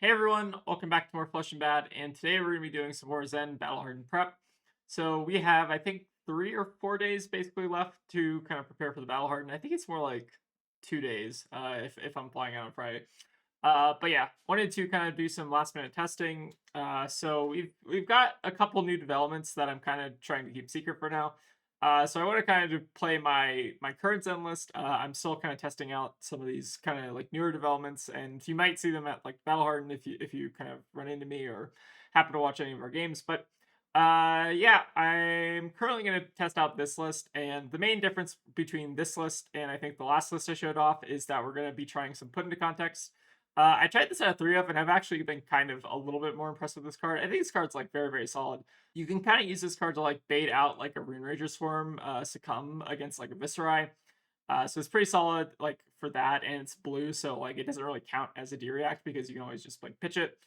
Hey everyone, welcome back to more Flesh and Bad, and today we're going to be doing some more Zen Battle Hardened prep. So we have, I think, 3 or 4 days basically left to kind of prepare for the Battle Hardened. I think it's more like 2 days if I'm flying out on Friday. But yeah, wanted to kind of do some last minute testing. So we've got a couple new developments that I'm kind of trying to keep secret for now. So I want to kind of play my current Zen list. I'm still kind of testing out some of these kind of like newer developments, and you might see them at like Battle Hardened if you kind of run into me or happen to watch any of our games. But yeah, I'm currently going to test out this list, and the main difference between this list and I think the last list I showed off is that we're going to be trying some put into context. I tried this out of 3 of, and I've actually been kind of a little bit more impressed with this card. I think this card's like very, very solid. You can kind of use this card to like bait out like a Rune Rager Swarm succumb against like a Viserai. So it's pretty solid like for that, and it's blue, so like it doesn't really count as a D-React because you can always just like pitch it.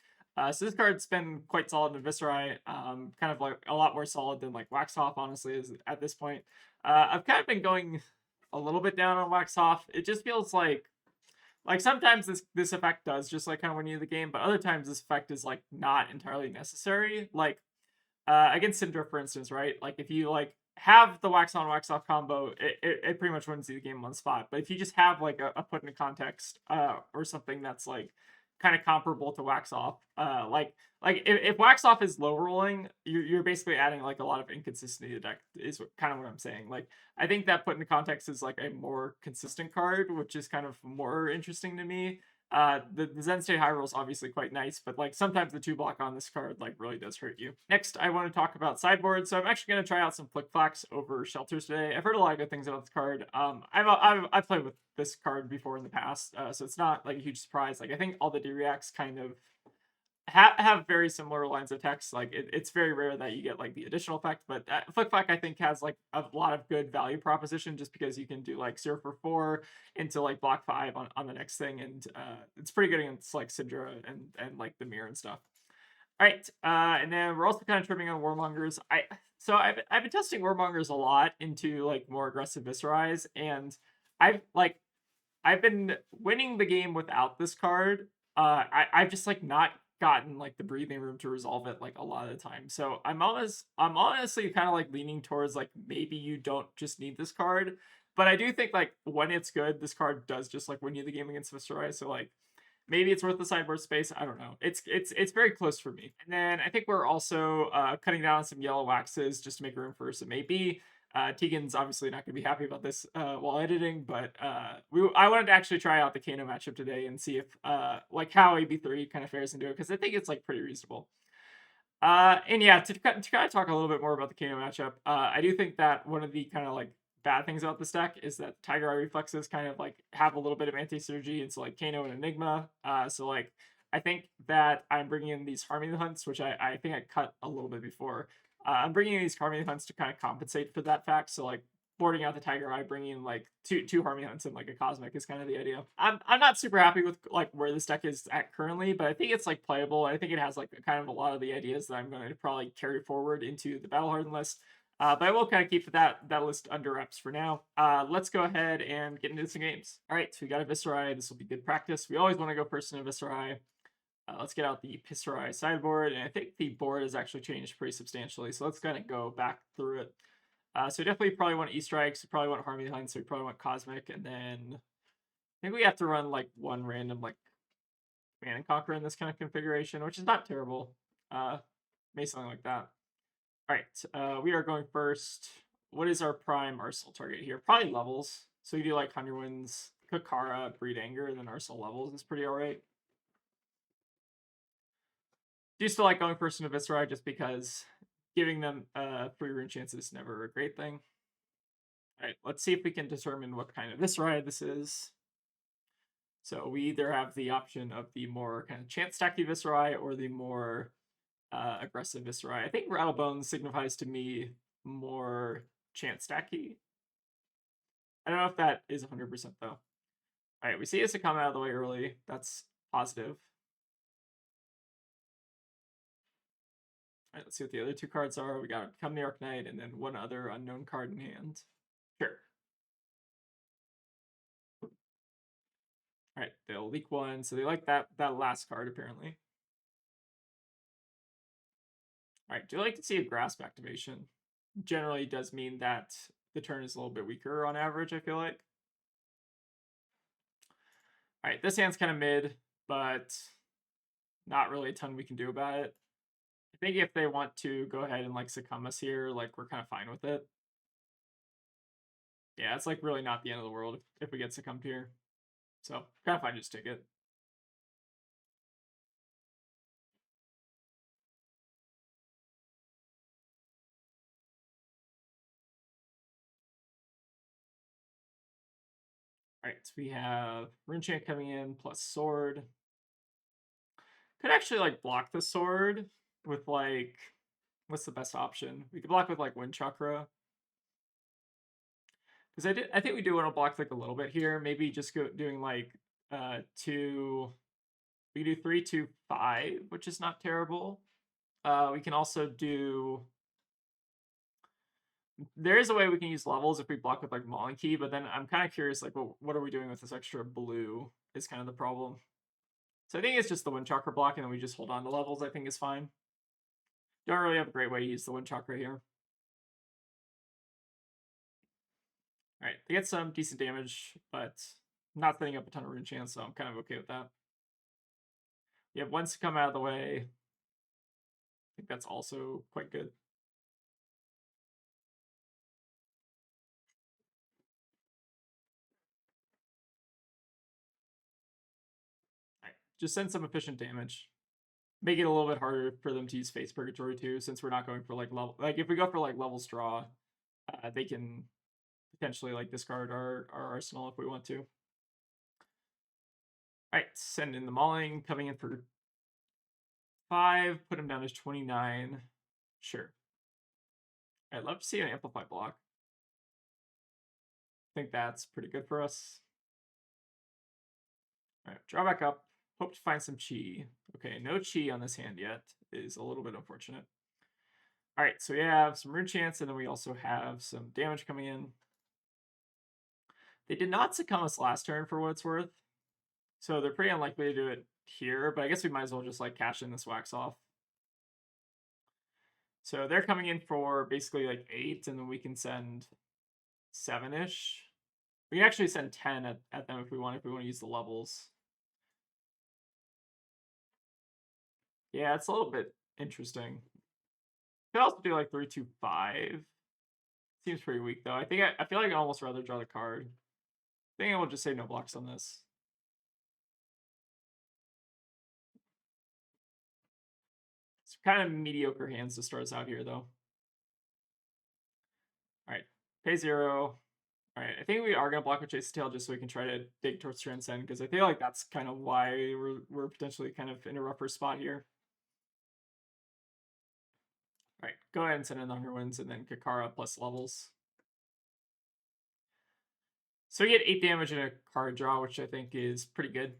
So this card's been quite solid in Viserai, kind of like a lot more solid than like Wax Off, honestly, is at this point. I've kind of been going a little bit down on Wax Off. It just feels like sometimes this effect does just like kind of win you the game, but other times this effect is like not entirely necessary. Like against Syndra, for instance, right? Like if you like have the wax on wax off combo, it pretty much wins you the game on the spot. But if you just have like a put into context or something that's like kind of comparable to wax off, like if wax off is low rolling, you're basically adding like a lot of inconsistency to the deck. Is kind of what I'm saying. Like I think that put into context is like a more consistent card, which is kind of more interesting to me. The Zen State High Roll is obviously quite nice, but like sometimes the 2 block on this card like really does hurt you. Next, I want to talk about sideboard. So I'm actually going to try out some Flick Flacks over Shelters today. I've heard a lot of good things about this card. I've played with this card before in the past, so it's not like a huge surprise. Like I think all the D-Reacts kind of have very similar lines of text. Like it's very rare that you get like the additional effect, but Flick Flack I think has like a lot of good value proposition just because you can do like 0 for 4 into like block 5 on the next thing, and it's pretty good against like Syndra and like the Mirror and stuff. All right, and then we're also kind of trimming on Warmongers. I've been testing Warmongers a lot into like more aggressive Viserais, and I've like I've been winning the game without this card. I've just like not gotten like the breathing room to resolve it like a lot of the time. So I'm honestly kind of like leaning towards like maybe you don't just need this card. But I do think like when it's good, this card does just like win you the game against Viserai. So like maybe it's worth the sideboard space. I don't know. It's very close for me. And then I think we're also cutting down on some yellow waxes just to make room for some AB. Tegan's obviously not going to be happy about this while editing, but I wanted to actually try out the Kano matchup today and see if like how AB3 kind of fares into it, because I think it's like pretty reasonable. And yeah, to kind of talk a little bit more about the Kano matchup, I do think that one of the kind of like bad things about this deck is that Tiger Eye reflexes kind of like have a little bit of anti-synergy into like Kano and Enigma. So like I think that I'm bringing in these Harmony Hunts, which I think I cut a little bit before. I'm bringing in these Harmony Hunts to kind of compensate for that fact. So like boarding out the Tiger Eye, bringing in like two Harmony Hunts and like a Cosmic is kind of the idea. I'm not super happy with like where this deck is at currently, but I think it's like playable. I think it has like kind of a lot of the ideas that I'm going to probably carry forward into the Battle Hardened list. But I will kind of keep that list under wraps for now. Let's go ahead and get into some games. All right, so we got a Viserai. This will be good practice. We always want to go first in a Viserai. Let's get out the Viserai sideboard, and I think the board has actually changed pretty substantially. So let's kind of go back through it. So definitely probably want E-Strikes, we probably want Harmony Hunts, so we probably want Cosmic, and then I think we have to run like one random like Command and Conquer in this kind of configuration, which is not terrible. Maybe something like that. All right, we are going first. What is our prime Arsenal target here? Probably levels. So we do like Hunterwinds, Kakara, Breed Anger, and then Arsenal levels is pretty alright. Do still like going first into Viserai just because giving them free rune chances is never a great thing. All right, let's see if we can determine what kind of Viserai this is. So we either have the option of the more kind of chance stacky Viserai or the more aggressive Viserai. I think Rattlebones signifies to me more chance stacky. I don't know if that is 100% though. All right, we see Issa come out of the way early. That's positive. All right, let's see what the other 2 cards are. We got Become the Arknight and then one other unknown card in hand. Sure. All right, they'll leak one, so they like that last card apparently. Alright, do like to see a grasp activation. Generally does mean that the turn is a little bit weaker on average, I feel like. Alright, this hand's kind of mid, but not really a ton we can do about it. I think if they want to go ahead and like succumb us here, like we're kind of fine with it. Yeah, it's like really not the end of the world if we get succumbed here. So kind of fine, just take it. Alright, so we have Rune Chant coming in plus sword. Could actually like block the sword with like, what's the best option? We could block with like Wind Chakra. Because I think we do want to block like a little bit here. Maybe just doing like two. We can do 3, 2, 5, which is not terrible. We can also do. There is a way we can use levels if we block with like Mauling Key, but then I'm kind of curious, like, well, what are we doing with this extra blue? Is kind of the problem. So I think it's just the Wind Chakra block, and then we just hold on to levels. I think is fine. Don't really have a great way to use the Wind Chakra here. All right, they get some decent damage, but I'm not setting up a ton of rune chance, so I'm kind of okay with that. We have once to come out of the way. I think that's also quite good. All right, just send some efficient damage. Make it a little bit harder for them to use Face Purgatory too, since we're not going for like level. Like if we go for like levels draw, they can potentially like discard our arsenal if we want to. All right, send in the Mauling, coming in for 5, put him down to 29. Sure. I'd love to see an Amplify block. I think that's pretty good for us. All right, draw back up. Hope to find some chi. Okay, no chi on this hand yet. Is a little bit unfortunate. All right, so we have some rune chance, and then we also have some damage coming in. They did not succumb us last turn for what it's worth, so they're pretty unlikely to do it here, but I guess we might as well just like cash in this wax off. So they're coming in for basically like 8, and then we can send 7-ish. We can actually send 10 at them if we want to use the levels. Yeah, it's a little bit interesting. Could also do like 3, 2, 5. Seems pretty weak though. I feel like I'd almost rather draw the card. I think I will just say no blocks on this. It's kind of mediocre hands to start us out here though. Alright. Pay 0. Alright, I think we are gonna block with Chase's Tail just so we can try to dig towards Transcend, because I feel like that's kind of why we're potentially kind of in a rougher spot here. Alright, go ahead and send in the Hunger Winds and then Kakara plus levels. So we get 8 damage in a card draw, which I think is pretty good.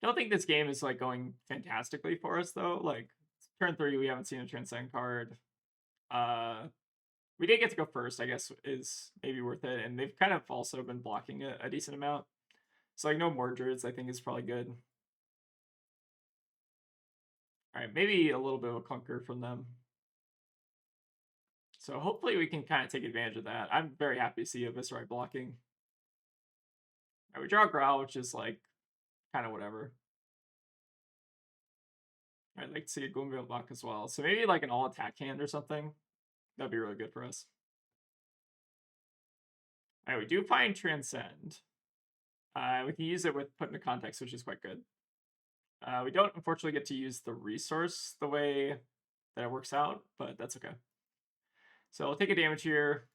Don't think this game is like going fantastically for us though. Like turn 3, we haven't seen a Transcend card. We did get to go first, I guess, is maybe worth it. And they've kind of also been blocking a decent amount. So like no more Druids, I think is probably good. All right, maybe a little bit of a clunker from them. So hopefully we can kind of take advantage of that. I'm very happy to see a Viserai blocking. All right, we draw a Growl, which is like kind of whatever. I'd like to see a Gloomveil block as well. So maybe like an all attack hand or something. That'd be really good for us. All right, we do find Transcend. We can use it with Put into Context, which is quite good. We don't unfortunately get to use the resource the way that it works out, but that's okay. So we'll take a damage here.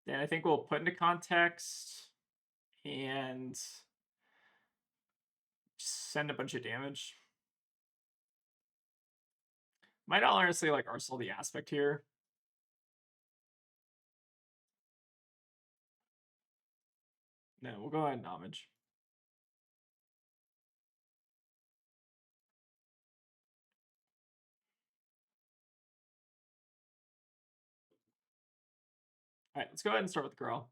Then I think we'll Put into Context and send a bunch of damage. Might honestly like Arsenal the Aspect here. No, we'll go ahead and Homage. All right, let's go ahead and start with the Girl.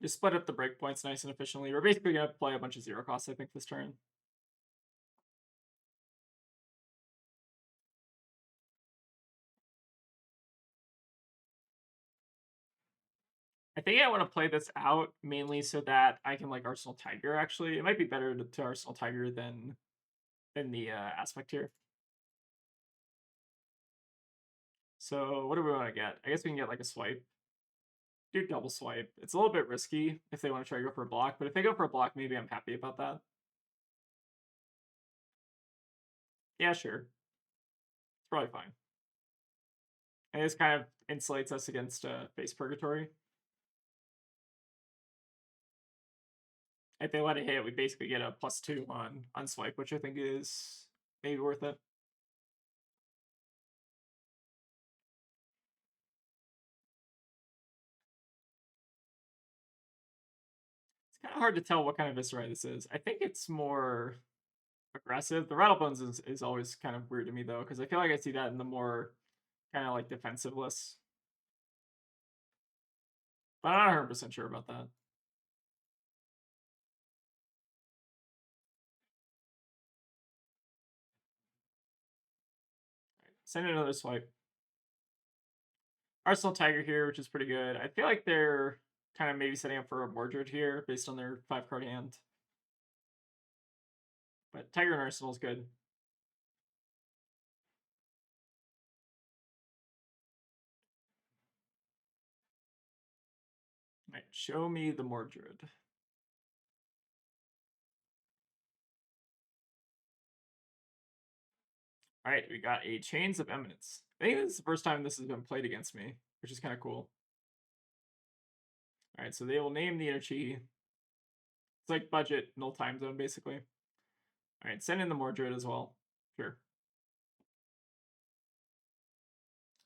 Just split up the breakpoints nice and efficiently. We're basically going to play a bunch of zero costs, I think, this turn. I think I want to play this out mainly so that I can like Arsenal Tiger, actually. It might be better to Arsenal Tiger than the aspect here. So what do we want to get? I guess we can get like a swipe. Do double swipe. It's a little bit risky if they want to try to go for a block, but if they go for a block, maybe I'm happy about that. Yeah, sure. It's probably fine. And this kind of insulates us against face purgatory. If they let it hit, we basically get a +2 on swipe, which I think is maybe worth it. It's kind of hard to tell what kind of Viserai this is. I think it's more aggressive. The Rattlebones is always kind of weird to me, though, because I feel like I see that in the more kind of like defensive lists. But I'm not 100% sure about that. Send another swipe. Arsenal Tiger here, which is pretty good. I feel like they're kind of maybe setting up for a Mordred here based on their 5-card hand. But Tiger and Arsenal is good. All right, show me the Mordred. All right, we got a Chains of Eminence. I think this is the first time this has been played against me, which is kind of cool. All right, so they will name the energy. It's like budget, null time zone, basically. All right, send in the Mordred as well. Sure.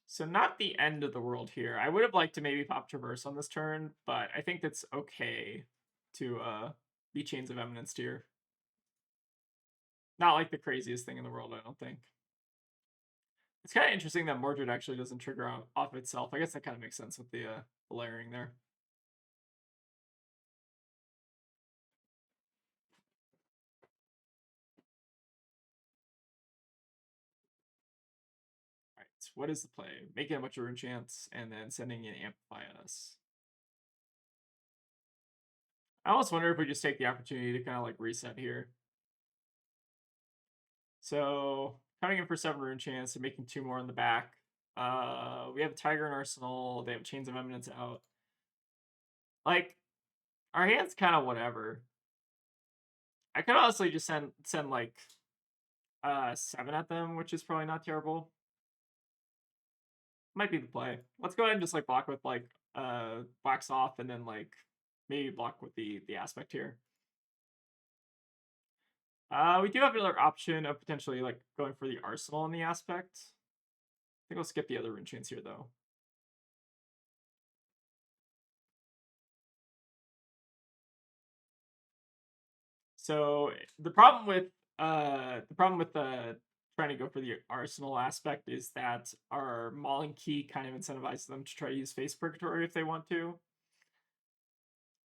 So not the end of the world here. I would have liked to maybe pop Traverse on this turn, but I think that's okay to be Chains of Eminence here. Not like the craziest thing in the world, I don't think. It's kind of interesting that Mordred actually doesn't trigger off itself. I guess that kind of makes sense with the layering there. All right, so what is the play? Making a bunch of rune chance and then sending in Amplify at us. I almost wonder if we just take the opportunity to kind of like reset here. So coming in for 7 rune chance and making 2 more in the back. We have Tiger and Arsenal. They have Chains of Eminence out. Like, our hand's kind of whatever. I could honestly just send like 7 at them, which is probably not terrible. Might be the play. Let's go ahead and just like block with like blacks off and then like maybe block with the aspect here. We do have another option of potentially like going for the Arsenal in the aspect. I think we'll skip the other rune chains here though. So the problem with trying to go for the Arsenal aspect is that our Mauling Key kind of incentivizes them to try to use Face Purgatory if they want to.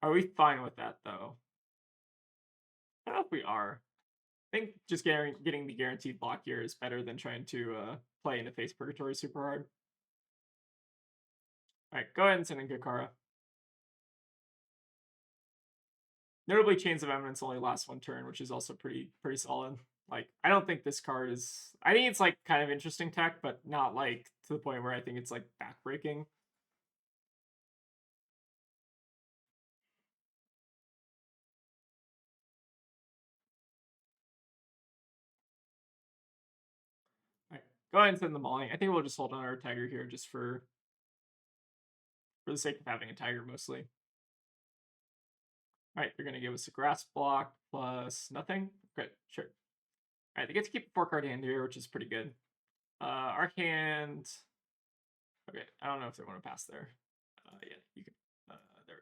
Are we fine with that though? I don't know if we are. I think just getting the guaranteed block here is better than trying to play into Face Purgatory super hard. Alright, go ahead and send in Kakara. Notably, Chains of Eminence only lasts 1 turn, which is also pretty solid. Like, I don't think this card is... I think it's, like, kind of interesting tech, but not, like, to the point where I think it's, like, backbreaking. Alright, go ahead and send the Mauling. I think we'll just hold on our Tiger here just for the sake of having a Tiger, mostly. Alright, they're going to give us a Grass block plus nothing. Good, sure. Alright, they get to keep a 4-card hand here, which is pretty good. Our hand... Okay, I don't know if they want to pass there. Yeah, you can... there we go.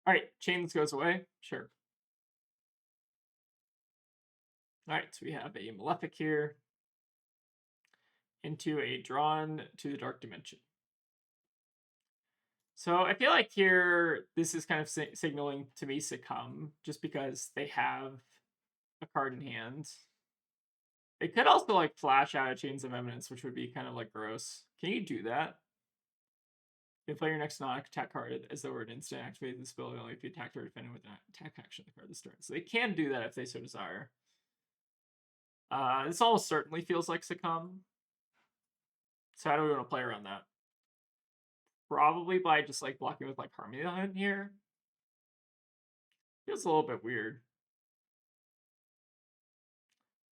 All right, Chains goes away. Sure. Alright, so we have a Malefic here into a Drawn to the Dark Dimension. So I feel like here this is kind of signaling to me Succumb, just because they have a card in hand. It could also like flash out a Chains of Eminence, which would be kind of like gross. Can you do that? You can play your next non-attack card as though it were an instant. Activate this ability only if you attack or defend with an attack action the card this turn. So they can do that if they so desire. This almost certainly feels like Succumb. So how do we want to play around that? Probably by just like blocking with like Hardened here. Feels a little bit weird.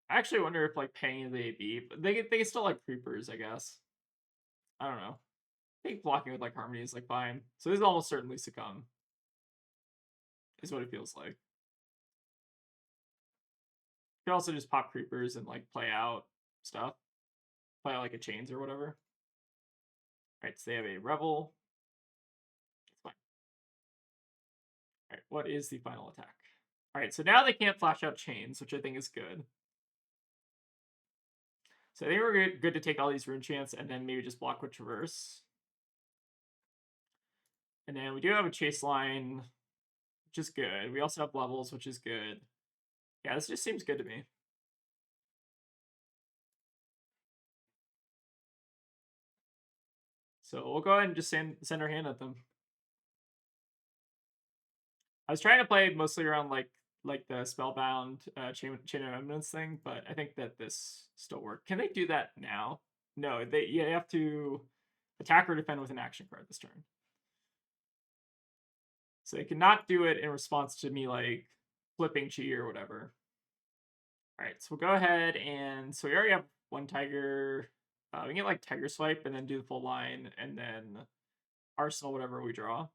I actually wonder if like paying the AB, but they can still like creepers, I guess. I don't know. I think blocking with like Harmony is like fine. So this is almost certainly Succumb. Is what it feels like. You can also just pop creepers and like play out stuff. Play out like a chains or whatever. Alright, so they have a Revel. It's fine. Alright, what is the final attack? Alright, so now they can't flash out chains, which I think is good. So I think we're good to take all these rune chants and then maybe just block with Traverse. And then we do have a chase line, which is good. We also have levels, which is good. Yeah, this just seems good to me. So we'll go ahead and just send our hand at them. I was trying to play mostly around like the Spellbound Chain of Eminence thing, but I think that this still worked. Can they do that now? No, you have to attack or defend with an action card this turn. So they cannot do it in response to me like flipping Chi or whatever. Alright, so we'll go ahead and so we already have one Tiger. We can get like Tiger Swipe and then do the full line and then Arsenal whatever we draw.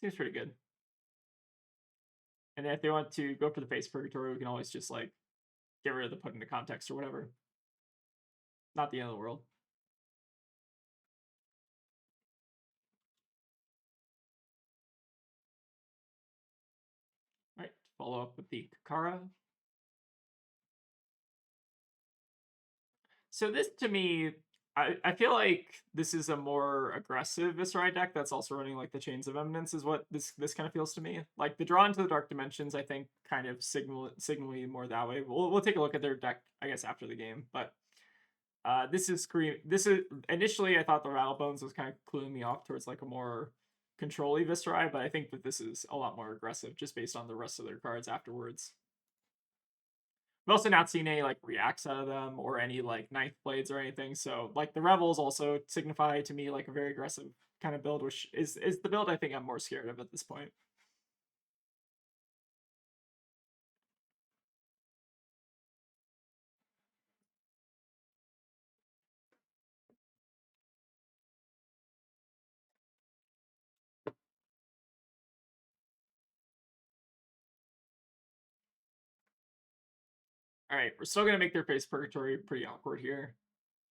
Seems pretty good. And then if they want to go for the Face Purgatory, we can always just like get rid of the put into context or whatever. Not the end of the world. All right, follow up with the Kakara. So this to me, I feel like this is a more aggressive Viserai deck that's also running like the Chains of Eminence is what this kind of feels to me. Like the Drawn to the Dark Dimensions, I think kind of signal me more that way. We'll take a look at their deck, I guess, after the game. But this is initially I thought the Rattle Bones was kind of cluing me off towards like a more control-y Viserai, but I think that this is a lot more aggressive just based on the rest of their cards afterwards. I've also not seen any like reacts out of them or any like Ninth Blades or anything. So like the Revels also signify to me like a very aggressive kind of build, which is the build I think I'm more scared of at this point. All right, we're still gonna make their Face Purgatory pretty awkward here.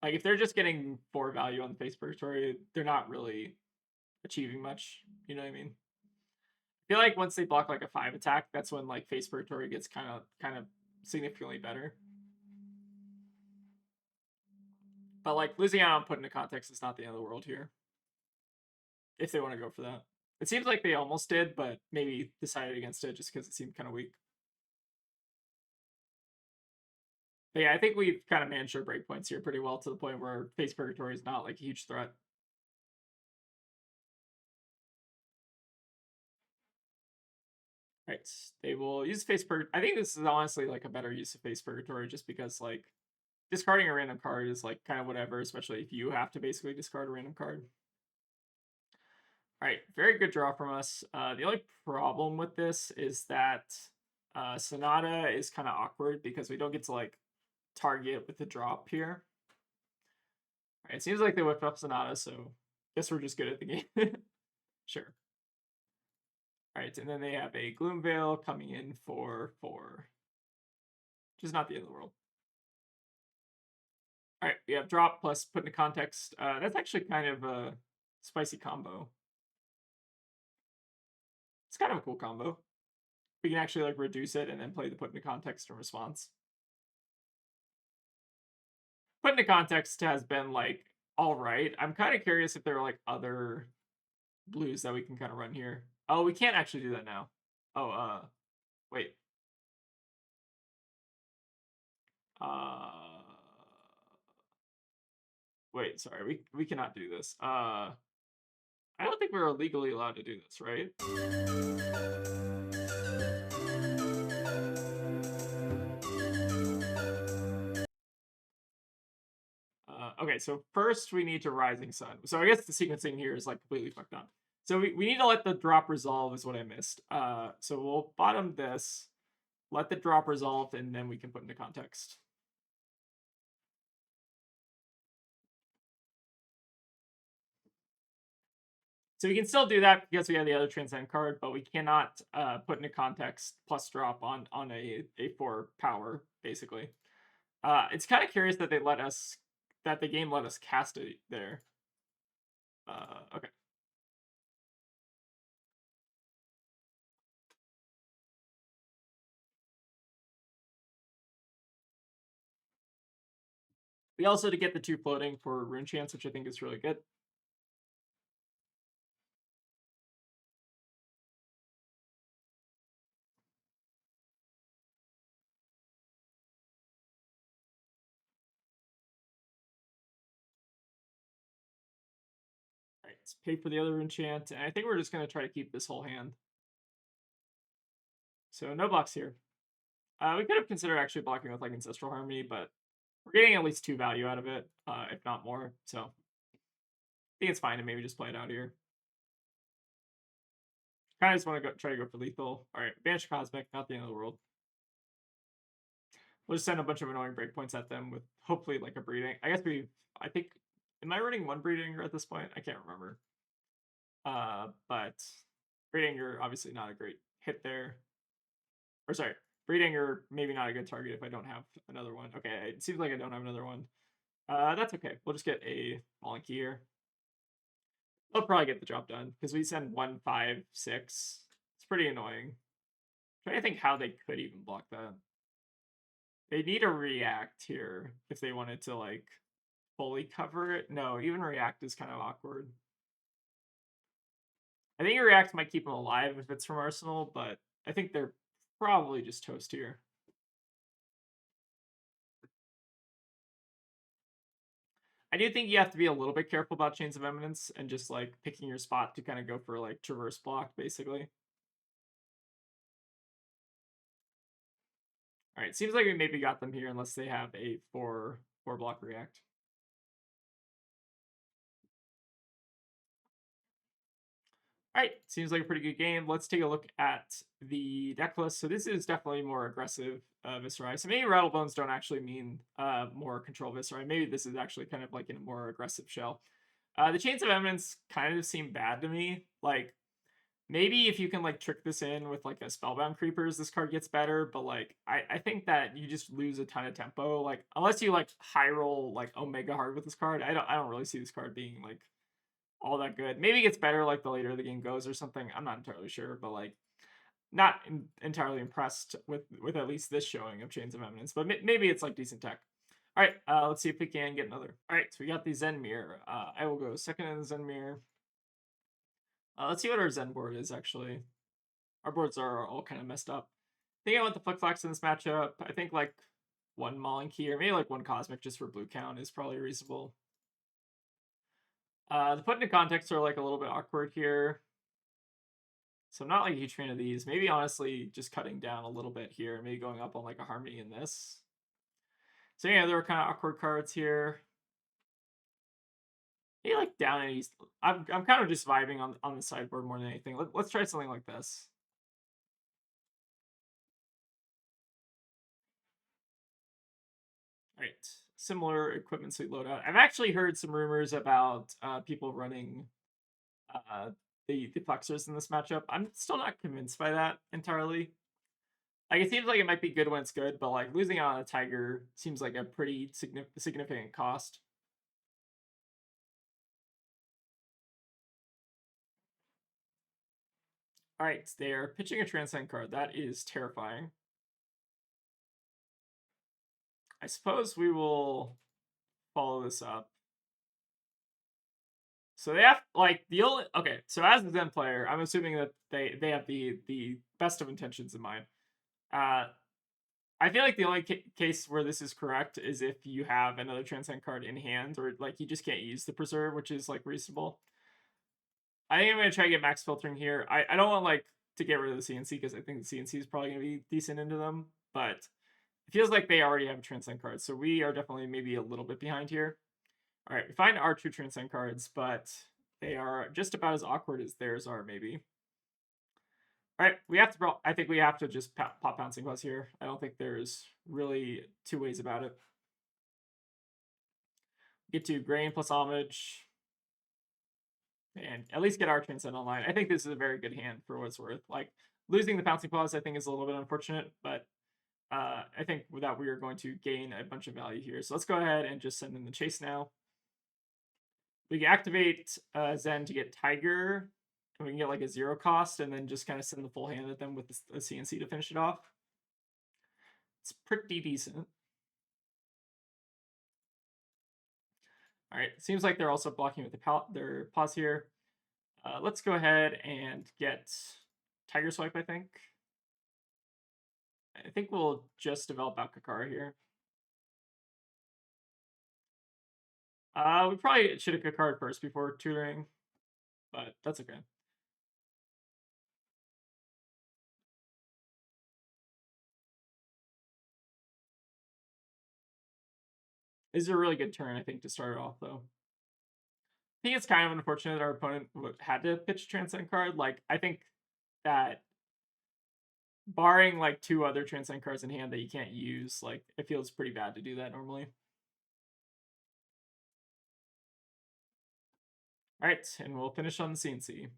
Like if they're just getting 4 value on the Face Purgatory, they're not really achieving much. You know what I mean? I feel like once they block like a 5 attack, that's when like Face Purgatory gets kind of significantly better. But like losing out on put into context is not the end of the world here. If they want to go for that. It seems like they almost did, but maybe decided against it just because it seemed kind of weak. But yeah, I think we've kind of managed our breakpoints here pretty well to the point where Face Purgatory is not like a huge threat. Right, they will use Face Purgatory. I think this is honestly like a better use of Face Purgatory just because like discarding a random card is like kind of whatever, especially if you have to basically discard a random card. All right, very good draw from us. The only problem with this is that Sonata is kind of awkward because we don't get to like target with the drop here. All right, it seems like they whipped up Sonata, so I guess we're just good at the game. Sure. All right, and then they have a Gloom Veil coming in for 4, which is not the end of the world. All right, we have drop plus put into context. That's actually kind of a spicy combo. It's kind of a cool combo. We can actually like reduce it and then play the put into context in response. put into context has been like all right. I'm kind of curious if there are like other blues that we can kind of run here. Oh, we can't actually do that now. Oh, wait. Uh, wait. Sorry, we cannot do this. I don't think we're legally allowed to do this, right? Okay, so first we need to Rising Sun. So I guess the sequencing here is like completely fucked up. So we need to let the drop resolve is what I missed. So we'll bottom this, let the drop resolve, and then we can put into context. So we can still do that because we have the other Transcend card, but we cannot put into context plus drop on a 4 power, basically. It's kind of curious that that the game let us cast it there. Okay. We also to get the 2 floating for Rune Chance, which I think is really good. All right, let's pay for the other Rune Chant, and I think we're just going to try to keep this whole hand. So no blocks here. We could have considered actually blocking with like Ancestral Harmony, but we're getting at least 2 value out of it, if not more. So I think it's fine to maybe just play it out here. Kind of just want to try to go for lethal. All right, banish Cosmic, not the end of the world. We'll just send a bunch of annoying breakpoints at them with hopefully like a breeding. I think, am I running 1 breeding at this point? I can't remember. But breeding obviously not a great hit there. Or sorry, breeding maybe not a good target if I don't have another one. Okay, it seems like I don't have another one. That's okay. We'll just get a Monkey here. They'll probably get the job done because we send 1, 5, 6. It's pretty annoying. I'm trying to think how they could even block that. They need a react here if they wanted to like fully cover it. No, even react is kind of awkward. I think react might keep them alive if it's from Arsenal, but I think they're probably just toast here. I do think you have to be a little bit careful about Chains of Eminence and just like picking your spot to kind of go for like traverse block, basically. All right, seems like we maybe got them here unless they have a 4 block react. All right, seems like a pretty good game. Let's take a look at the Decklist. So this is definitely more aggressive Viserai. So maybe Rattlebones don't actually mean more control Viserai. Maybe this is actually kind of like in a more aggressive shell. The Chains of Eminence kind of seem bad to me. Like, maybe if you can like trick this in with like a Spellbound Creepers, this card gets better. But like, I think that you just lose a ton of tempo. Like, unless you like high roll like Omega Hard with this card, I don't really see this card being like all that good. Maybe it gets better like the later the game goes or something. I'm not entirely sure, but like not entirely impressed with at least this showing of Chains of Eminence. But maybe it's like decent tech. All right, let's see if we can get another. All right, so we got the Zen Mirror. I will go second in the Zen Mirror. Let's see what our Zen board is actually. Our boards are all kind of messed up. I think I want the Flick Flax in this matchup. I think like 1 Malinki or maybe like 1 Cosmic just for blue count is probably reasonable. The put into context are like a little bit awkward here. So I'm not like a huge fan of these. Maybe honestly just cutting down a little bit here. Maybe going up on like a Harmony in this. So yeah, there are kind of awkward cards here. Maybe like down and east. I'm kind of just vibing on the sideboard more than anything. Let's try something like this. All right. Similar equipment suite loadout. I've actually heard some rumors about people running the Plexers in this matchup. I'm still not convinced by that entirely. Like, it seems like it might be good when it's good, but like losing out on a Tiger seems like a pretty significant cost. All right, they're pitching a Transcend card. That is terrifying. I suppose we will follow this up. So they have like the only okay. So as a Zen player, I'm assuming that they have the best of intentions in mind. Uh, I feel like the only case where this is correct is if you have another Transcend card in hand, or like you just can't use the Preserve, which is like reasonable. I think I'm gonna try to get max filtering here. I don't want like to get rid of the CNC because I think the CNC is probably gonna be decent into them, but it feels like they already have a Transcend card, so we are definitely maybe a little bit behind here. All right, we find our two Transcend cards, but they are just about as awkward as theirs are, maybe. All right, we have to. I think we have to just pop Bouncing Buzz here. I don't think there's really two ways about it. Get to Grain plus Homage, and at least get our Transcend online. I think this is a very good hand for what it's worth. Like losing the Pouncing Paws, I think is a little bit unfortunate, but I think with that we are going to gain a bunch of value here. So let's go ahead and just send in the chase now. We can activate Zen to get Tiger, and we can get like a 0 cost, and then just kind of send the full hand at them with the CNC to finish it off. It's pretty decent. All right, seems like they're also blocking with their paws here. Let's go ahead and get Tiger Swipe, I think. I think we'll just develop out Kakara here. We probably should have Kakara first before tutoring, but that's okay. This is a really good turn, I think, to start it off, though. I think it's kind of unfortunate that our opponent had to pitch a Transcend card. Like, I think that barring like 2 other Transcend cards in hand that you can't use, like it feels pretty bad to do that normally. All right, and we'll finish on the CNC.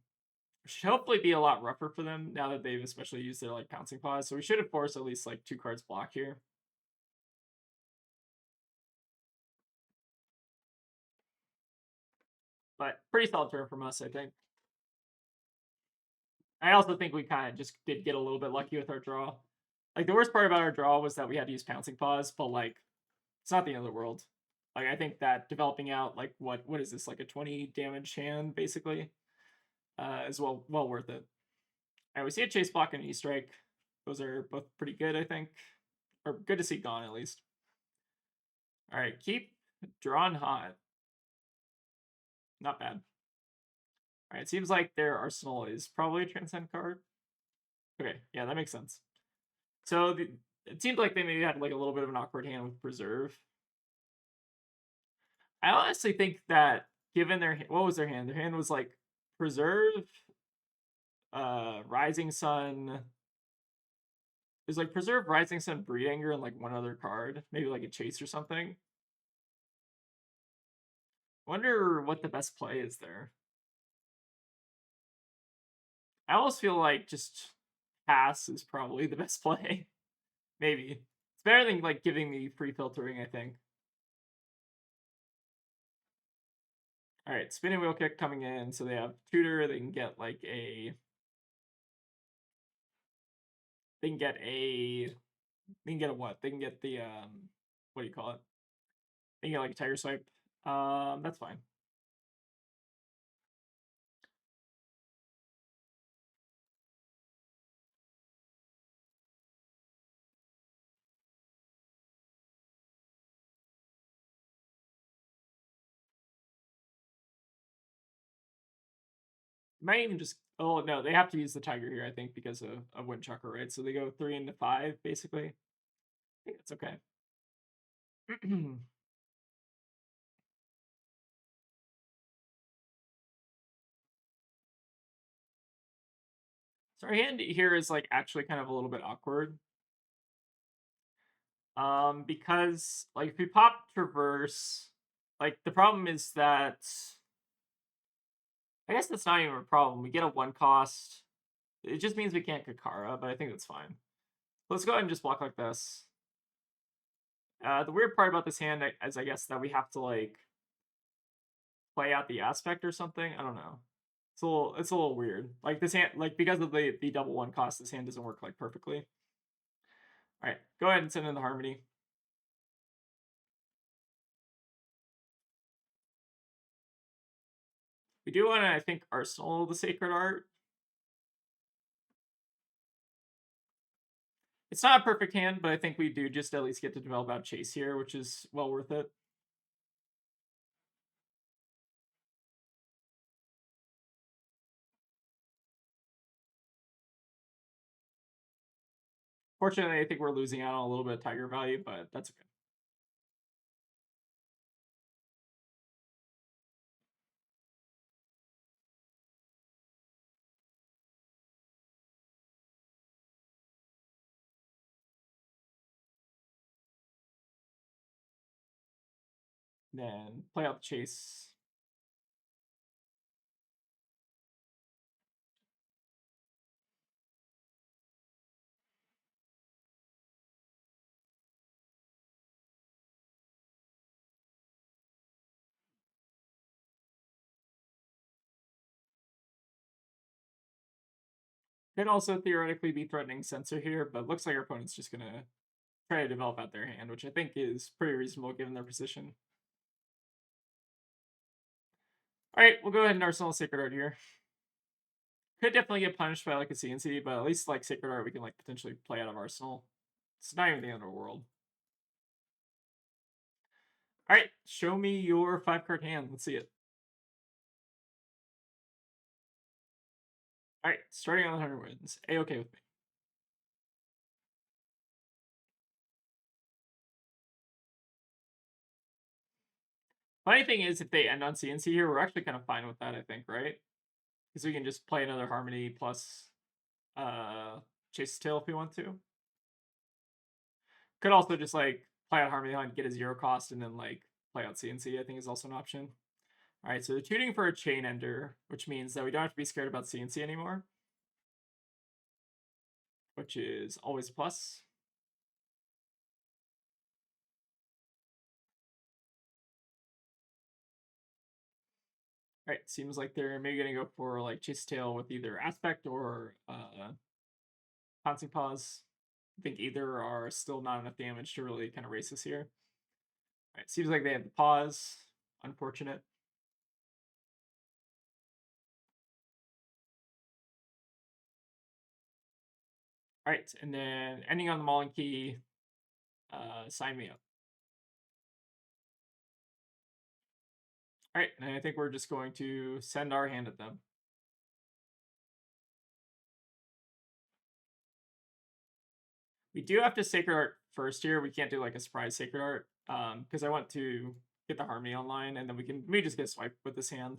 Should hopefully be a lot rougher for them now that they've especially used their like Pouncing Paws. So we should have forced at least like 2 cards block here. But pretty solid turn from us, I think. I also think we kind of just did get a little bit lucky with our draw. Like the worst part about our draw was that we had to use Pouncing Paws, but like it's not the end of the world. Like I think that developing out like what is this, like a 20 damage hand basically, is well worth it. All right, we see a Chase Block and an E-Strike. Those are both pretty good, I think, or good to see gone at least. All right, keep Drawn Hot. Not bad. All right, it seems like their arsenal is probably a Transcend card. Okay, yeah, that makes sense. So it seemed like they maybe had like a little bit of an awkward hand with Preserve. I honestly think that given their what was their hand? Their hand was like Preserve, Rising Sun. It was like Preserve, Rising Sun, Breed Anger, and like one other card, maybe like a Chase or something. Wonder what the best play is there. I almost feel like just pass is probably the best play. Maybe it's better than like giving me free filtering, I think. All right, spinning wheel kick coming in, so they have tutor. They can get like a. They can get a. They can get a what? They can get the What do you call it? They can get like a Tiger Swipe. That's fine. Might even just. Oh no, they have to use the Tiger here, I think, because of Windchucker, right? So they go 3 into 5, basically. I think that's okay. So our hand here is like actually kind of a little bit awkward. Because like if we pop Traverse, like the problem is that I guess that's not even a problem. We get a 1 cost. It just means we can't Kakara, but I think that's fine. Let's go ahead and just block like this. The weird part about this hand is I guess that we have to like play out the aspect or something. I don't know. It's a little weird. Like this hand, like because of the double 1 cost, this hand doesn't work like perfectly. All right, go ahead and send in the Harmony. We do want to, I think, Arsenal the Sacred Art. It's not a perfect hand, but I think we do just at least get to develop out Chase here, which is well worth it. Fortunately, I think we're losing out on a little bit of Tiger value, but that's okay. Then play out the Chase. Could also theoretically be threatening Censor here, but looks like our opponent's just going to try to develop out their hand, which I think is pretty reasonable given their position. Alright, we'll go ahead and Arsenal Sacred Art here. Could definitely get punished by like a CNC, but at least like Sacred Art we can like potentially play out of Arsenal. It's not even the end of the world. Alright, show me your 5-card hand. Let's see it. Alright, starting on the 100 wins. A-okay with me. Funny thing is, if they end on CNC here, we're actually kind of fine with that, I think, right? Because we can just play another Harmony plus Chase Tail if we want to. Could also just like play out Harmony Hunt, get a 0 cost, and then like play out CNC, I think is also an option. Alright, so they're tuning for a Chain Ender, which means that we don't have to be scared about CNC anymore. Which is always a plus. Alright, seems like they're maybe gonna go for like Chase Tail with either Aspect or Pouncing Paws. I think either are still not enough damage to really kind of race us here. Alright, seems like they have the Pause. Unfortunate. Alright, and then ending on the Mauling Key. Sign me up. Alright, and I think we're just going to send our hand at them. We do have to Sacred Art first here. We can't do like a surprise Sacred Art because I want to get the Harmony online, and then we can maybe just get swiped with this hand.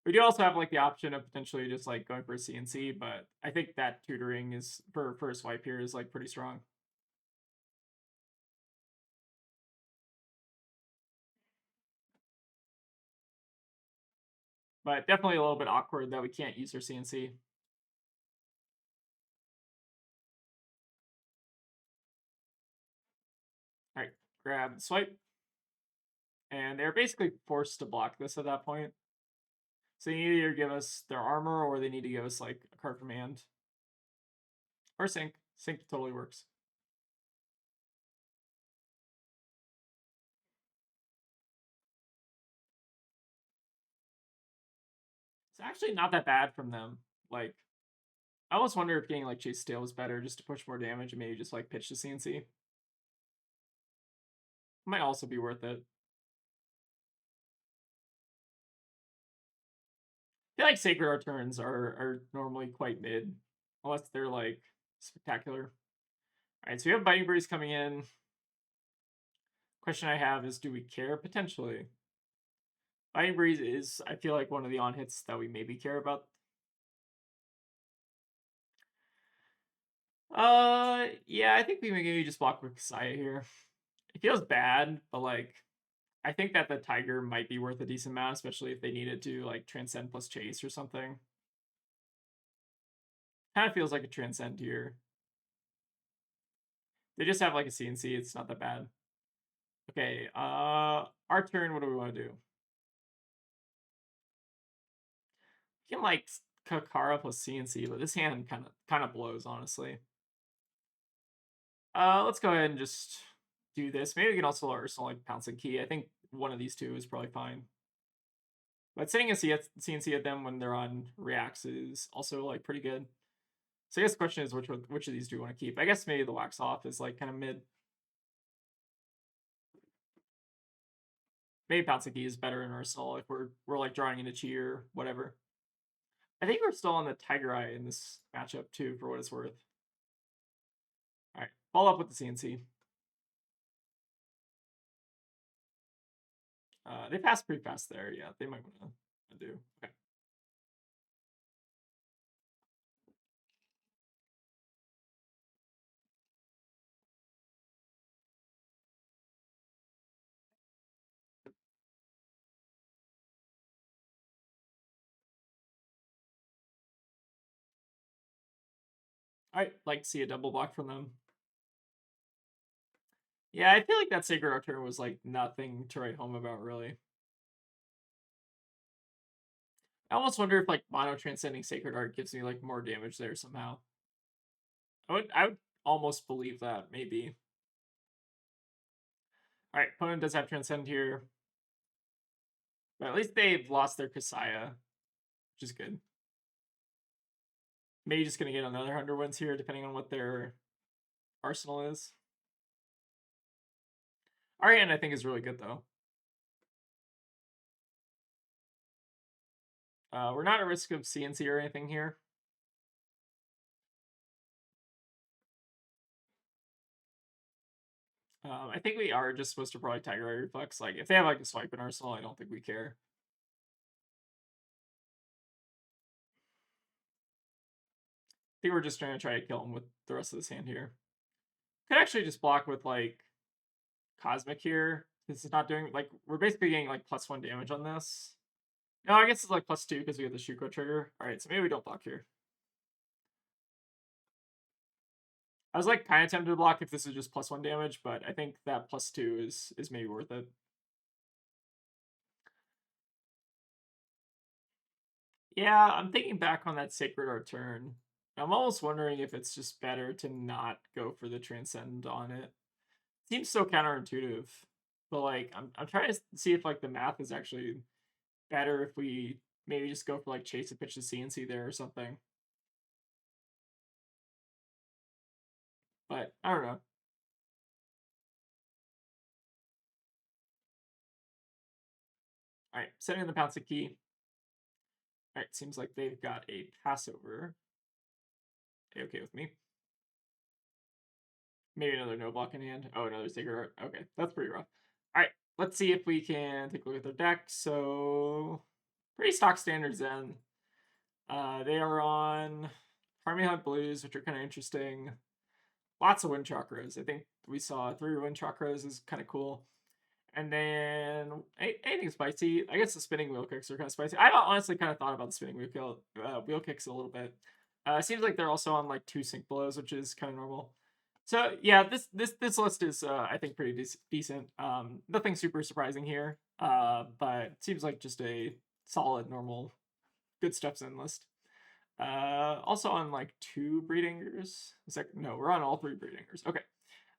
We do also have like the option of potentially just like going for a CNC, but I think that tutoring is for a swipe here is like pretty strong. But definitely a little bit awkward that we can't use our CNC. Alright, grab, swipe. And they're basically forced to block this at that point. So they need to either give us their armor or they need to give us like a card from hand. Or sync. Sync totally works. It's actually not that bad from them. Like, I almost wonder if getting like Chase Tail was better just to push more damage and maybe just like pitch the CNC. Might also be worth it. I feel like Sacred Art turns are normally quite mid, unless they're like spectacular. Alright, so we have Biting Breeze coming in. Question I have is, do we care? Potentially. Biting Breeze is, I feel like, one of the on-hits that we maybe care about. Yeah, I think we maybe just block with Kasaya here. It feels bad, but like, I think that the Tiger might be worth a decent amount, especially if they needed to like Transcend plus Chase or something. Kind of feels like a Transcend here. They just have like a CNC, it's not that bad. Okay, our turn, what do we want to do? We can like Kakara plus CNC, but this hand kind of blows, honestly. Let's go ahead and just do this. Maybe we can also Arsenal like Pouncing Key. I think one of these two is probably fine. But sitting a CNC at them when they're on reacts is also like pretty good. So I guess the question is which of these do you want to keep? I guess maybe the wax off is like kind of mid. Maybe Pouncey is better in Arsenal if we're like drawing into Chi or whatever. I think we're still on the Tiger Eye in this matchup too, for what it's worth. All right, follow up with the CNC. They passed pretty fast there. Yeah, they might want to do. Okay. I'd like to see a double block from them. Yeah, I feel like that Sacred Arcturne was like nothing to write home about, really. I almost wonder if like mono transcending Sacred Art gives me like more damage there somehow. I would almost believe that, maybe. Alright, opponent does have Transcend here. But at least they've lost their Kasaya, which is good. Maybe just gonna get another 100 wins here, depending on what their arsenal is. Ariane, I think, is really good, though. We're not at risk of CNC or anything here. I think we are just supposed to probably Tiger Eye Reflex. Like, if they have like a swipe in Arsenal, I don't think we care. I think we're just trying to kill him with the rest of this hand here. Could actually just block with like Cosmic here. This is not doing like we're basically getting like +1 damage on this. No, I guess it's like +2 because we have the Shuko trigger. Alright, so maybe we don't block here. I was like kind of tempted to block if this is just +1 damage, but I think that +2 is maybe worth it. Yeah, I'm thinking back on that Sacred Art turn. I'm almost wondering if it's just better to not go for the Transcend on it. Seems so counterintuitive, but like I'm trying to see if like the math is actually better if we maybe just go for like chase and pitch the CNC there or something. But I don't know. All right, setting the Pouncey key. All right, seems like they've got a Passover. Okay with me. Maybe another no block in hand. Oh, another Sacred Art. Okay, that's pretty rough. All right, let's see if we can take a look at their deck. So, pretty stock standard Zen. They are on Harmony Hunt Blues, which are kind of interesting. Lots of Wind Chakras. I think we saw 3 Wind Chakras is kind of cool. And then anything spicy. I guess the spinning wheel kicks are kind of spicy. I honestly kind of thought about the spinning wheel kicks a little bit. Seems like they're also on like 2 sync blows, which is kind of normal. So yeah, this list is I think pretty decent. Nothing super surprising here, but it seems like just a solid, normal, good stuff in list. Also on like 2 Breedingers. No, we're on all 3 Breedingers. Okay.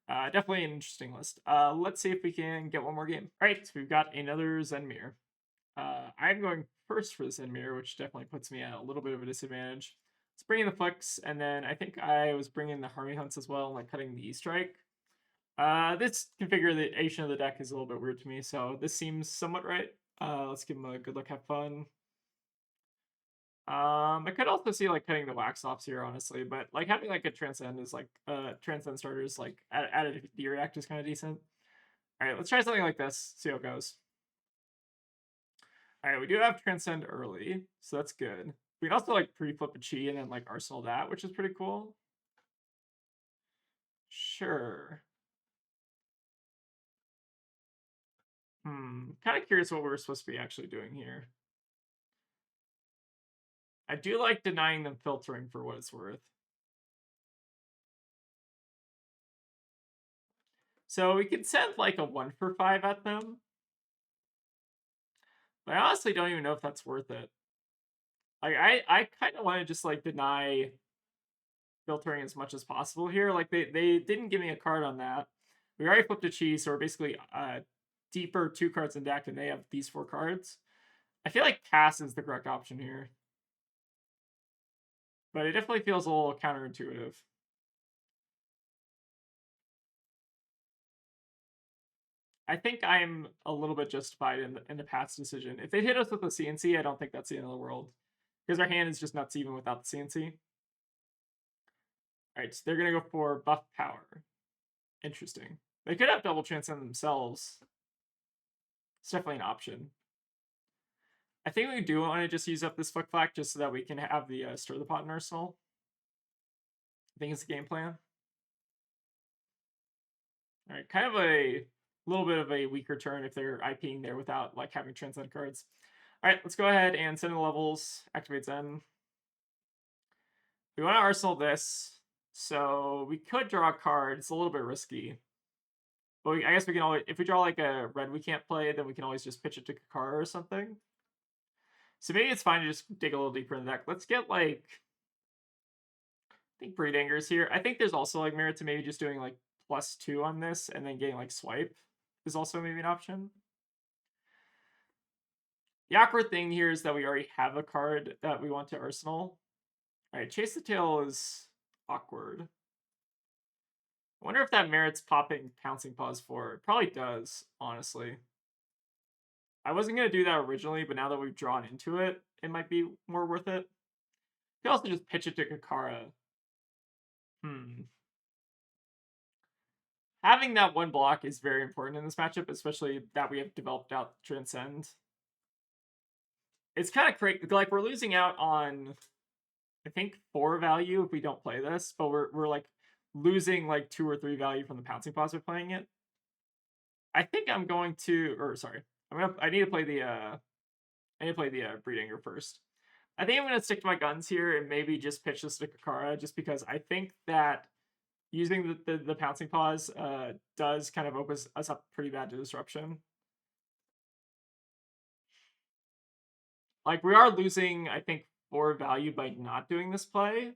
Definitely an interesting list. Let's see if we can get one more game. All right, so we've got another Zen Mirror. I'm going first for the Zen Mirror, which definitely puts me at a little bit of a disadvantage. Let's bring in the Flicks, and then I think I was bringing the Harmony Hunts as well, like cutting the E-Strike. This configuration of the deck is a little bit weird to me, so this seems somewhat right. Let's give him a good luck, have fun. I could also see like cutting the wax offs here, honestly, but like having like a transcend is like transcend starters like added D-react is kind of decent. All right, let's try something like this. See how it goes. All right, we do have transcend early, so that's good. We can also like pre-flip a chi and then like arsenal that, which is pretty cool. Sure. Kind of curious what we're supposed to be actually doing here. I do like denying them filtering for what it's worth. So we can send like a 1 for 5 at them. But I honestly don't even know if that's worth it. Like I kind of want to just like deny filtering as much as possible here. Like they didn't give me a card on that. We already flipped a cheese, so we're basically deeper 2 cards in deck and they have these 4 cards, I feel like pass is the correct option here. But it definitely feels a little counterintuitive. I think I'm a little bit justified in the pass decision. If they hit us with a CNC, I don't think that's the end of the world. Because our hand is just nuts even without the CNC. Alright, so they're going to go for buff power. Interesting. They could have double transcend themselves. It's definitely an option. I think we do want to just use up this Flick Flack just so that we can have the Stir the Pot in arsenal. I think it's the game plan. Alright, kind of a little bit of a weaker turn if they're IPing there without like having transcend cards. Alright, let's go ahead and send the levels, activate Zen. We want to arsenal this, so we could draw a card. It's a little bit risky. But I guess we can always, if we draw like a red we can't play, then we can always just pitch it to Kakara or something. So maybe it's fine to just dig a little deeper in the deck. Let's get like, I think Breed Anger's here. I think there's also like merit to maybe just doing like +2 on this and then getting like swipe is also maybe an option. The awkward thing here is that we already have a card that we want to arsenal. Alright, Chase the Tail is awkward. I wonder if that merits popping Pouncing Paws for. It probably does, honestly. I wasn't going to do that originally, but now that we've drawn into it, it might be more worth it. You can also just pitch it to Kakara. Having that one block is very important in this matchup, especially that we have developed out Transcend. It's kind of crazy. Like, we're losing out on, I think, 4 value if we don't play this, but we're like losing like 2 or 3 value from the Pouncing Paws of playing it. I think I'm going to, or sorry, I need to play the Breed Anger first. I think I'm going to stick to my guns here and maybe just pitch this to Kakara, just because I think that using the Pouncing Paws does kind of open us up pretty bad to disruption. Like, we are losing, I think, 4 value by not doing this play,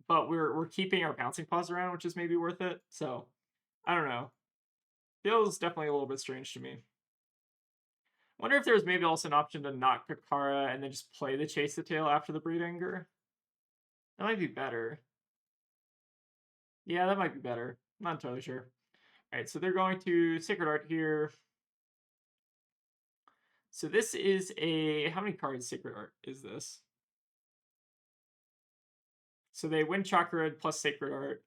but we're keeping our Pouncing Paws around, which is maybe worth it. So, I don't know. Feels definitely a little bit strange to me. Wonder if there's maybe also an option to knock Kakara and then just play the Chase the Tail after the Breed Anger. That might be better. Yeah, that might be better. I'm not entirely sure. Alright, so they're going to Sacred Art here. So this is a... How many cards Sacred Art is this? So they win Chakra plus Sacred Art.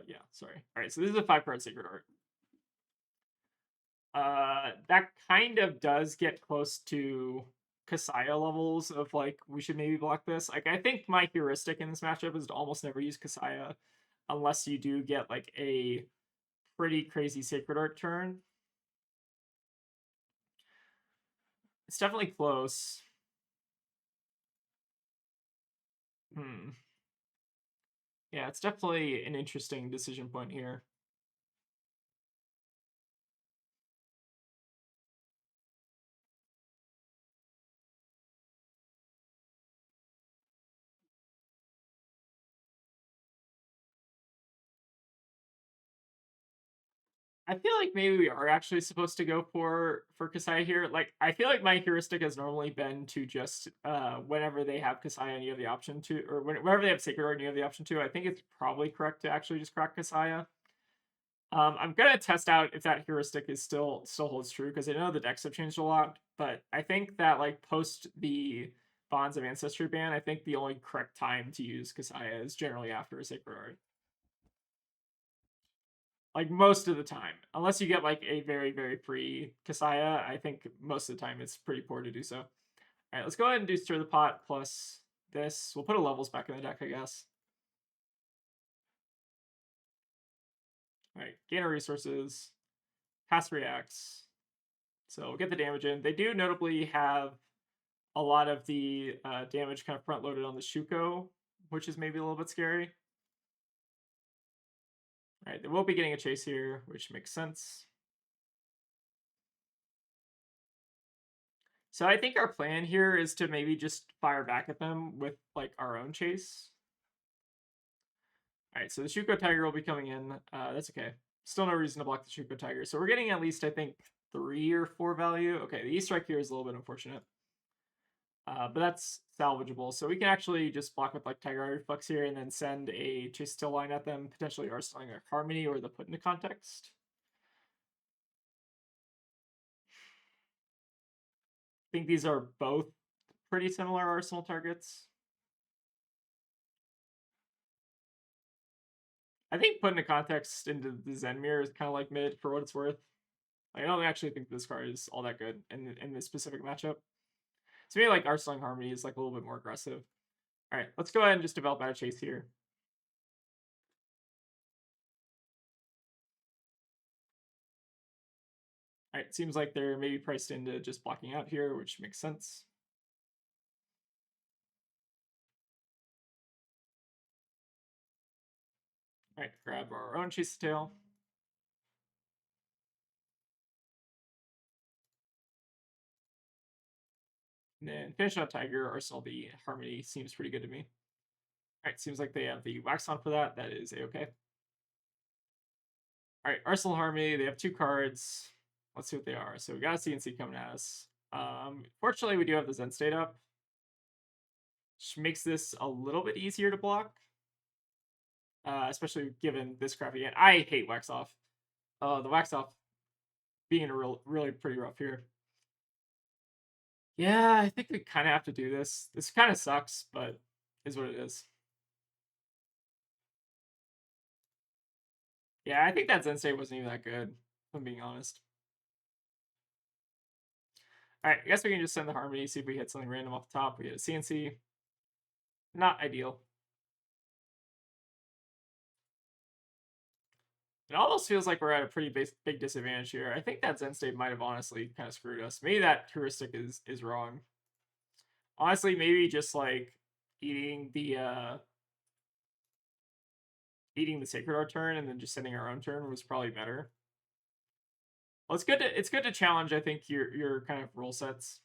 Yeah, sorry. Alright, so this is a 5-card Sacred Art. That kind of does get close to Kasaya levels of like, we should maybe block this. Like, I think my heuristic in this matchup is to almost never use Kasaya unless you do get like a pretty crazy Sacred Art turn. It's definitely close. Yeah, it's definitely an interesting decision point here. I feel like maybe we are actually supposed to go for Kasaya here. Like, I feel like my heuristic has normally been to just whenever they have Kasaya and you have the option to, or whenever they have Sacred Art and you have the option to, I think it's probably correct to actually just crack Kasaya. I'm gonna test out if that heuristic is still holds true, because I know the decks have changed a lot, but I think that like post the Bonds of Ancestry ban, I think the only correct time to use Kasaya is generally after a Sacred Art. Like, most of the time. Unless you get, like, a very, very free Kasaya, I think most of the time it's pretty poor to do so. Alright, let's go ahead and do Stir the Pot plus this. We'll put a levels back in the deck, I guess. Alright, gain our resources. Pass reacts. So we'll get the damage in. They do notably have a lot of the damage kind of front-loaded on the Shuko, which is maybe a little bit scary. Alright, they will be getting a chase here, which makes sense. So I think our plan here is to maybe just fire back at them with, like, our own chase. Alright, so the Shuko Tiger will be coming in. That's okay. Still no reason to block the Chuko Tiger. So we're getting at least, I think, 3 or 4 value. Okay, the E-Strike here is a little bit unfortunate. But that's salvageable. So we can actually just block with like Tiger Eye Reflex here and then send a Chase Tail line at them, potentially arsenaling a Harmony or the Put into Context. I think these are both pretty similar arsenal targets. I think Put into Context into the Zen Mirror is kind of like mid for what it's worth. I don't actually think this card is all that good in this specific matchup. To me, like Arsenal Harmony is like a little bit more aggressive. All right, let's go ahead and just develop out a chase here. All right, seems like they're maybe priced into just blocking out here, which makes sense. All right, grab our own Chase Tail. And then finish out Tiger, Arsenal the Harmony seems pretty good to me. All right, seems like they have the Wax on for that. That is a-okay. All right, Arsenal Harmony, they have 2 cards. Let's see what they are. So we got a CNC coming at us. Fortunately, we do have the Zen State up, which makes this a little bit easier to block. Especially given this crappy hand. I hate Wax Off. The Wax Off being really pretty rough here. Yeah, I think we kind of have to do this. This kind of sucks, but is what it is. Yeah, I think that Zen State wasn't even that good, if I'm being honest. All right, I guess we can just send the Harmony, see if we hit something random off the top. We hit a CNC. Not ideal. It almost feels like we're at a pretty big disadvantage here. I think that Zen State might have honestly kind of screwed us. Maybe that heuristic is wrong. Honestly, maybe just like eating the Sacred Art turn and then just sending our own turn was probably better. Well, it's good to challenge, I think, your kind of rule sets.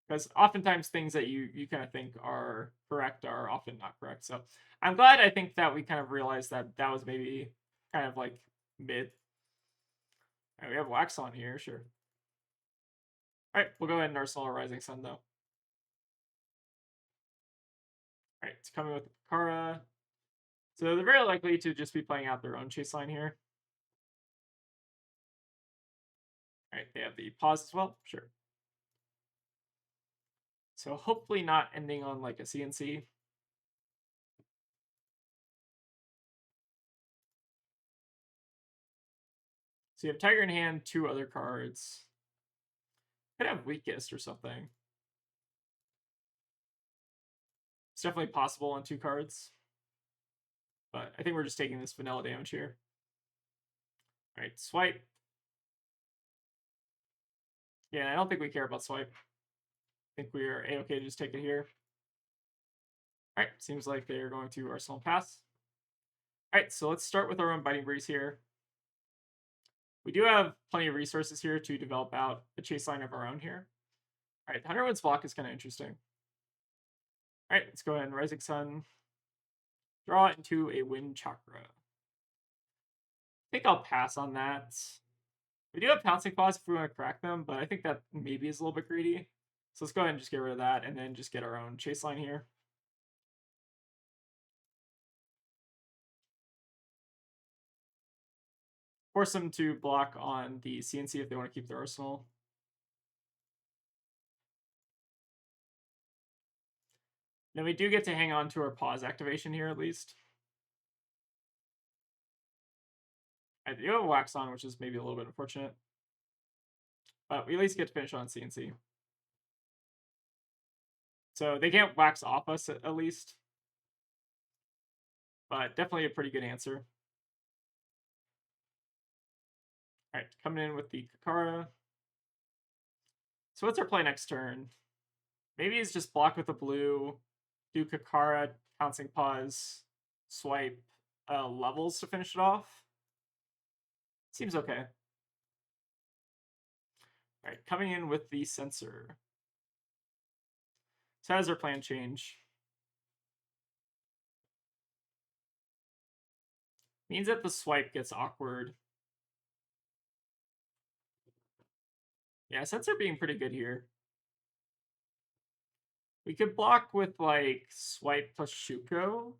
Because oftentimes things that you kind of think are correct are often not correct. So I'm glad I think that we kind of realized that was maybe kind of like mid. All right, we have Wax on here, sure. All right, we'll go ahead and Arsenal Rising Sun though. All right, it's coming with the Kara. So they're very likely to just be playing out their own chase line here. All right, they have the pause as well, sure. So hopefully not ending on like a CNC. So you have Tiger in hand, 2 other cards. Could have Weakest or something. It's definitely possible on 2 cards. But I think we're just taking this vanilla damage here. All right, swipe. Yeah, I don't think we care about swipe. I think we are a-okay to just take it here. All right, seems like they're going to Arsenal pass. All right, so let's start with our own Biting Breeze here. We do have plenty of resources here to develop out a chase line of our own here. All right, the 100 Winds block is kind of interesting. All right, let's go ahead and Rising Sun. Draw into a Wind Chakra. I think I'll pass on that. We do have Pouncing Paws if we want to crack them, but I think that maybe is a little bit greedy. So let's go ahead and just get rid of that and then just get our own chase line here. Force them to block on the CNC if they want to keep their arsenal. Then we do get to hang on to our pause activation here at least. I do have a Wax on, which is maybe a little bit unfortunate. But we at least get to finish on CNC. So they can't Wax off us at least. But definitely a pretty good answer. All right, coming in with the Kakara. So what's our play next turn? Maybe it's just block with a blue, do Kakara, Pouncing Paws, swipe levels to finish it off. Seems okay. All right, coming in with the Sensor. So how does our plan change? Means that the swipe gets awkward. Yeah, sets are being pretty good here. We could block with, like, swipe plus Shuko.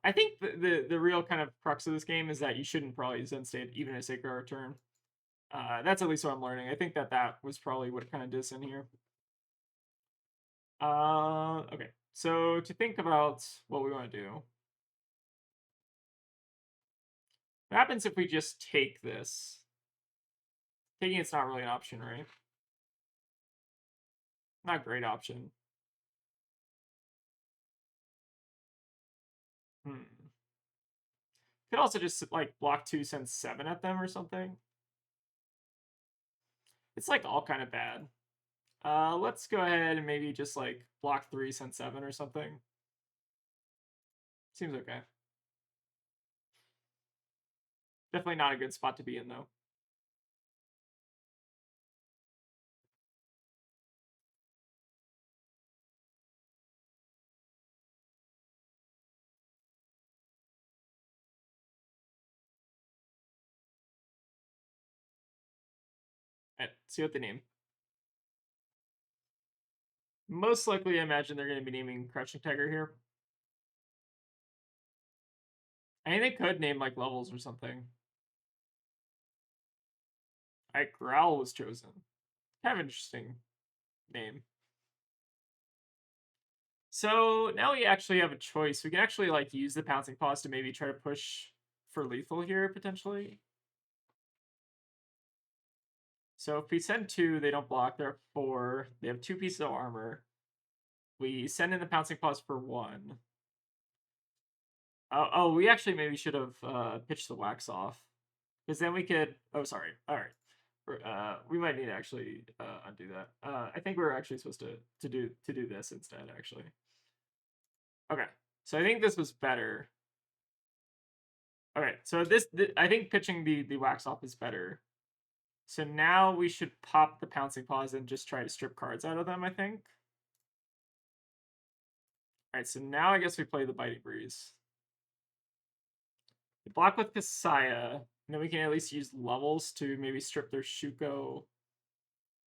I think the real kind of crux of this game is that you shouldn't probably Zen State even a Sacred Art turn. That's at least what I'm learning. I think that was probably what kind of did in here. Okay. So to think about what we want to do. What happens if we just take this? Taking it's not really an option, right? Not a great option. Could also just like block 2, send 7 at them or something. It's like all kind of bad. Let's go ahead and maybe just like block 3, send 7 or something. Seems okay. Definitely not a good spot to be in though. Alright, see what they name. Most likely, I imagine they're going to be naming Crouching Tiger here. I mean, they could name like levels or something. Alright, Growl was chosen. Kind of interesting name. So now we actually have a choice. We can actually like use the Pouncing Paws to maybe try to push for lethal here potentially. So if we send 2, they don't block. They're 4. They have 2 pieces of armor. We send in the Pouncing Paws for 1. Oh, we actually maybe should have pitched the Wax Off. Because then we could... Oh, sorry. All right. We might need to actually undo that. I think we're actually supposed to do this instead, actually. Okay. So I think this was better. Okay. So I think pitching the Wax Off is better. So now we should pop the Pouncing Paws and just try to strip cards out of them, I think. Alright, so now I guess we play the Biting Breeze. We block with Kasaya, and then we can at least use levels to maybe strip their Shuko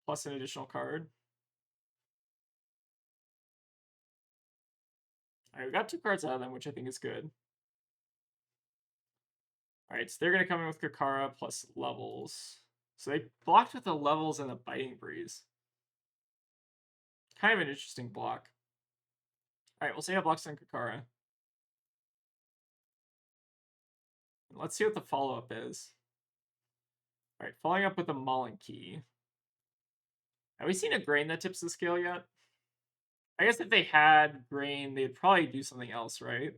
plus an additional card. Alright, we got 2 cards out of them, which I think is good. Alright, so they're going to come in with Kakara plus levels. So they blocked with the levels and the Biting Breeze. Kind of an interesting block. Alright, we'll see how blocks on Kakara. Let's see what the follow-up is. Alright, following up with the Mauling Key. Have we seen a grain that tips the scale yet? I guess if they had grain, they'd probably do something else, right?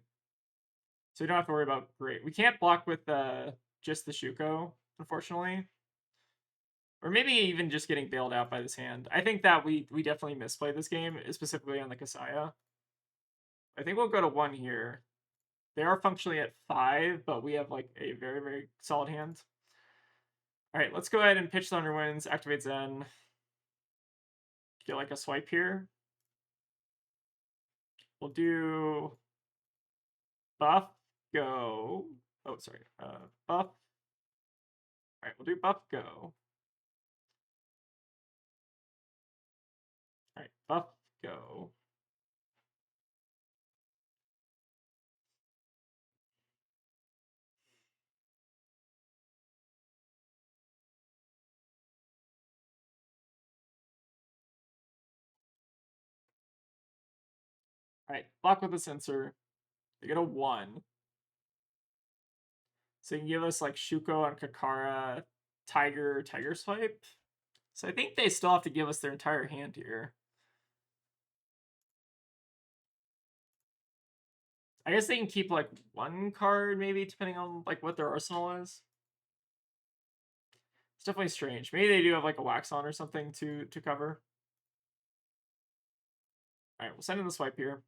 So we don't have to worry about grain. We can't block with just the Shuko, unfortunately. Or maybe even just getting bailed out by this hand. I think that we definitely misplayed this game, specifically on the Kasaya. I think we'll go to 1 here. They are functionally at 5, but we have like a very, very solid hand. Alright, let's go ahead and pitch Thunderwinds, activate Zen. Get like a swipe here. We'll do buff, go. Oh, sorry. Buff. Alright, we'll do buff, go. Alright, buff, go. Alright, block with the sensor. They get a 1. So you can give us like Shuko and Kakara, Tiger Swipe. So I think they still have to give us their entire hand here. I guess they can keep like 1 card maybe, depending on like what their arsenal is. It's definitely strange. Maybe they do have like a Wax On or something to cover. Alright, we'll send in the swipe here.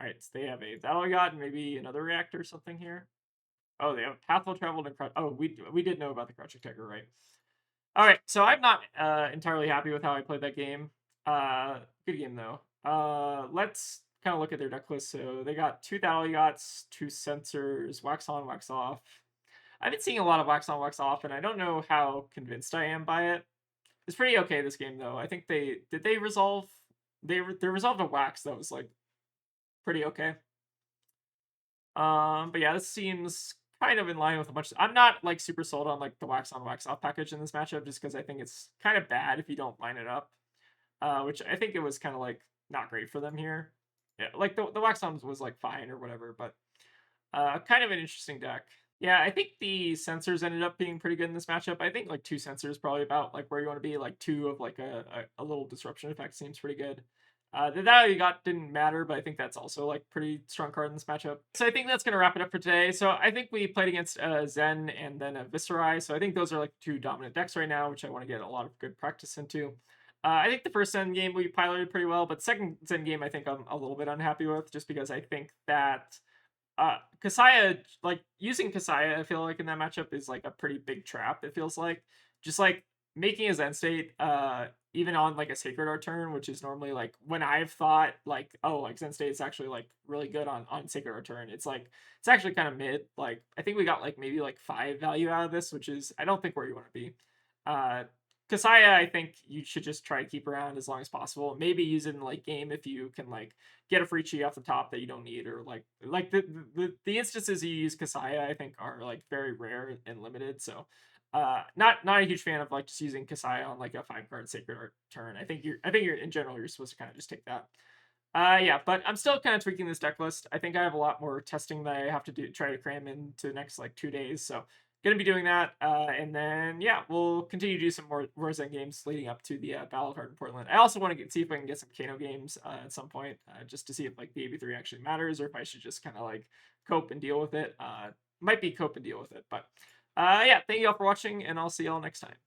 Alright, so they have a that all we got, and maybe another reactor or something here. Oh, they have Pathful Traveled and Crouch. Oh, we did know about the Crouching Tiger, right? Alright, so I'm not entirely happy with how I played that game. Good game though. Let's kind of look at their deck list. So they got 2 Thaligots, 2 Sensors, Wax On, Wax Off. I've been seeing a lot of Wax On, Wax Off, and I don't know how convinced I am by it. It's pretty okay this game though. I think they resolve they resolved a Wax that was like pretty okay. But yeah, this seems kind of in line with a bunch. I'm not like super sold on like the Wax On, Wax Off package in this matchup, just because I think it's kind of bad if you don't line it up. Which I think it was kind of like not great for them here. Yeah, like the Wax On was like fine or whatever, but kind of an interesting deck. Yeah, I think the sensors ended up being pretty good in this matchup. I think like 2 sensors probably about like where you want to be. Like 2 of like a little disruption effect seems pretty good. The that you got didn't matter, but I think that's also like pretty strong card in this matchup. So I think that's gonna wrap it up for today. So I think we played against Zen and then a Viserai. So I think those are like 2 dominant decks right now, which I want to get a lot of good practice into. I think the first Zen game we piloted pretty well, but second Zen game I think I'm a little bit unhappy with, just because I think that Kasaya, like using Kasaya, I feel like in that matchup is like a pretty big trap. It feels like just like making a Zen state, even on like a Sacred Art turn, which is normally like when I've thought like, oh, like Zen state is actually like really good on Sacred Art turn. It's like it's actually kind of mid. Like I think we got like maybe like 5 value out of this, which is I don't think where you want to be. Kasaya, I think you should just try to keep around as long as possible. Maybe use it in late game if you can like get a free chi off the top that you don't need, or like the instances you use Kasaya, I think are like very rare and limited. So not a huge fan of like just using Kasaya on like a 5-card Sacred Art turn. I think you're in general you're supposed to kind of just take that. Yeah, but I'm still kind of tweaking this deck list. I think I have a lot more testing that I have to do, try to cram into the next like 2 days. So gonna be doing that, and then yeah, we'll continue to do some more Zen games leading up to the Battle of Hardened Portland. I also want to see if I can get some Kano games at some point, just to see if like the AB3 actually matters, or if I should just kind of like cope and deal with it. Might be cope and deal with it, but yeah, thank you all for watching, and I'll see y'all next time.